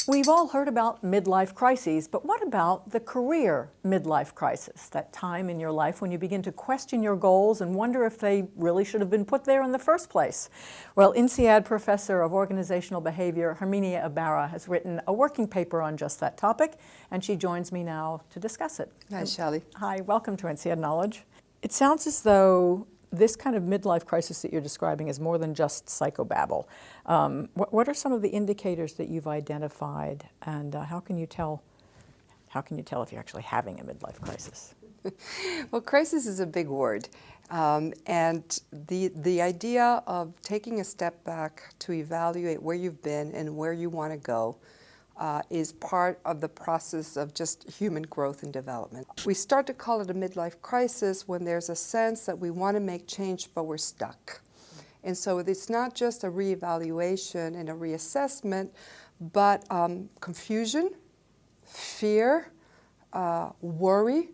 We've all heard about midlife crises, but what about the career midlife crisis? That time in your life when you begin to question your goals and wonder if they really should have been put there in the first place. Well, INSEAD Professor of Organizational Behavior Herminia Ibarra has written a working paper on just that topic, and she joins me now to discuss it. Hi, Shelley. Hi, welcome to INSEAD Knowledge. It sounds as though this kind of midlife crisis that you're describing is more than just psychobabble. What are some of the indicators that you've identified, and how can you tell if you're actually having a midlife crisis? Well, crisis is a big word, and the idea of taking a step back to evaluate where you've been and where you want to go is part of the process of just human growth and development. We start to call it a midlife crisis when there's a sense that we want to make change, but we're stuck. And so it's not just a reevaluation and a reassessment, but confusion, fear, worry,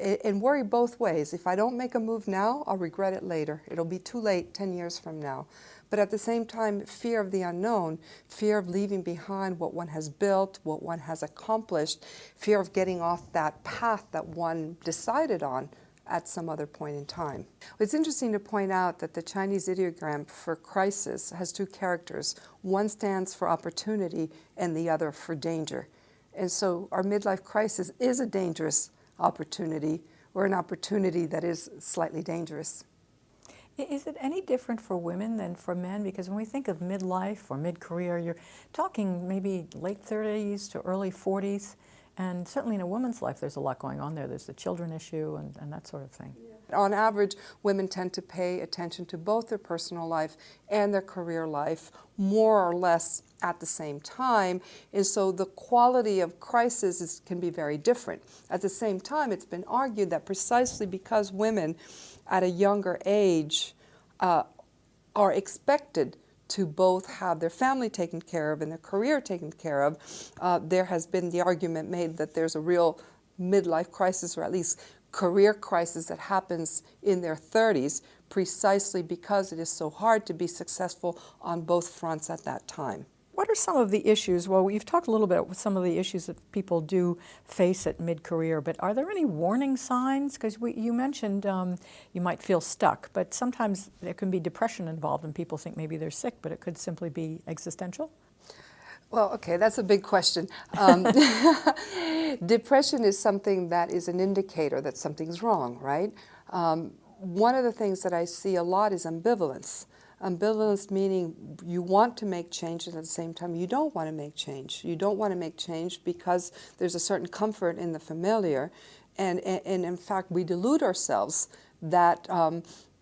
and worry both ways. If I don't make a move now, I'll regret it later. It'll be too late 10 years from now. But at the same time, fear of the unknown, fear of leaving behind what one has built, what one has accomplished, fear of getting off that path that one decided on at some other point in time. It's interesting to point out that the Chinese ideogram for crisis has two characters. One stands for opportunity and the other for danger. And so our midlife crisis is a dangerous opportunity, or an opportunity that is slightly dangerous. Is it any different for women than for men? Because when we think of midlife or mid-career, you're talking maybe late 30s to early 40s. And certainly in a woman's life, there's a lot going on there. There's the children issue and that sort of thing. Yeah. On average, women tend to pay attention to both their personal life and their career life more or less at the same time. And so the quality of crisis can be very different. At the same time, it's been argued that precisely because women at a younger age are expected to both have their family taken care of and their career taken care of, there has been the argument made that there's a real midlife crisis, or at least career crisis, that happens in their 30s precisely because it is so hard to be successful on both fronts at that time. What are some of the issues? Well, you've talked a little bit with some of the issues that people do face at mid-career, but are there any warning signs? Because you mentioned you might feel stuck, but sometimes there can be depression involved and people think maybe they're sick, but it could simply be existential? Well, okay, that's a big question. Depression is something that is an indicator that something's wrong, right? One of the things that I see a lot is ambivalence. Ambivalence meaning you want to make change and at the same time you don't want to make change. You don't want to make change because there's a certain comfort in the familiar, and in fact we delude ourselves that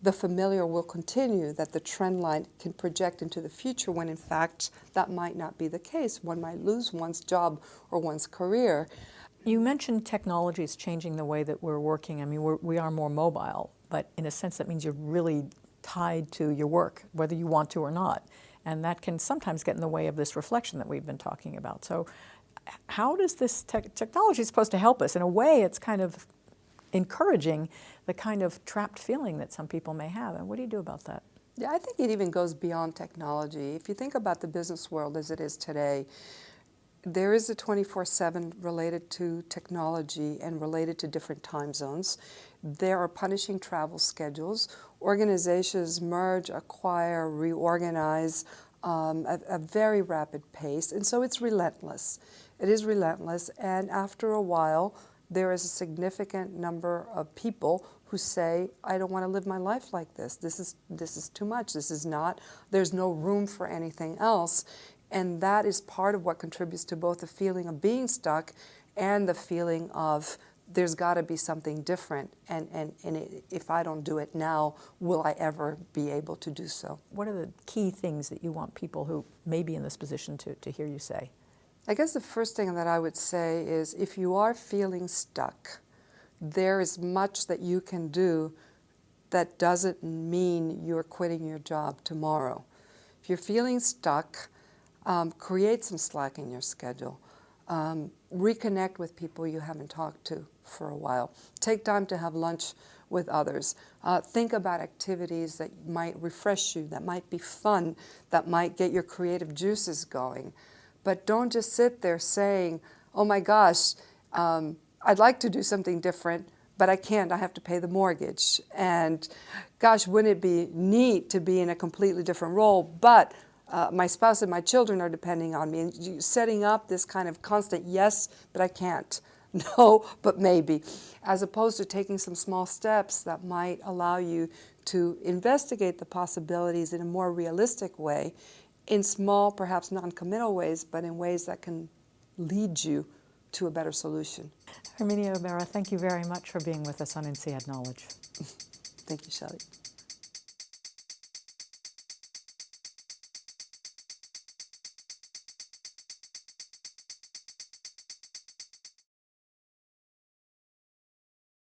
the familiar will continue, that the trend line can project into the future, when in fact that might not be the case. One might lose one's job or one's career. You mentioned technology is changing the way that we're working. I mean, we are more mobile, but in a sense that means you're really tied to your work, whether you want to or not. And that can sometimes get in the way of this reflection that we've been talking about. So how does this technology is supposed to help us? In a way, it's kind of encouraging the kind of trapped feeling that some people may have. And what do you do about that? Yeah, I think it even goes beyond technology. If you think about the business world as it is today, there is a 24/7 related to technology and related to different time zones. There are punishing travel schedules. Organizations merge, acquire, reorganize at a very rapid pace, and so it's relentless. It is relentless, and after a while, there is a significant number of people who say, I don't want to live my life like this. This is too much. This is not, there's no room for anything else. And that is part of what contributes to both the feeling of being stuck and the feeling of there's got to be something different. And if I don't do it now, will I ever be able to do so? What are the key things that you want people who may be in this position to hear you say? I guess the first thing that I would say is if you are feeling stuck, there is much that you can do that doesn't mean you're quitting your job tomorrow. If you're feeling stuck, create some slack in your schedule. Reconnect with people you haven't talked to for a while. Take time to have lunch with others. Think about activities that might refresh you, that might be fun, that might get your creative juices going. But don't just sit there saying, oh my gosh, I'd like to do something different, but I can't, I have to pay the mortgage. And gosh, wouldn't it be neat to be in a completely different role, but my spouse and my children are depending on me. And setting up this kind of constant, yes, but I can't. No, but maybe. As opposed to taking some small steps that might allow you to investigate the possibilities in a more realistic way, in small, perhaps non-committal ways, but in ways that can lead you to a better solution. Herminia Ibarra, thank you very much for being with us on INSEAD Knowledge. Thank you, Shelley.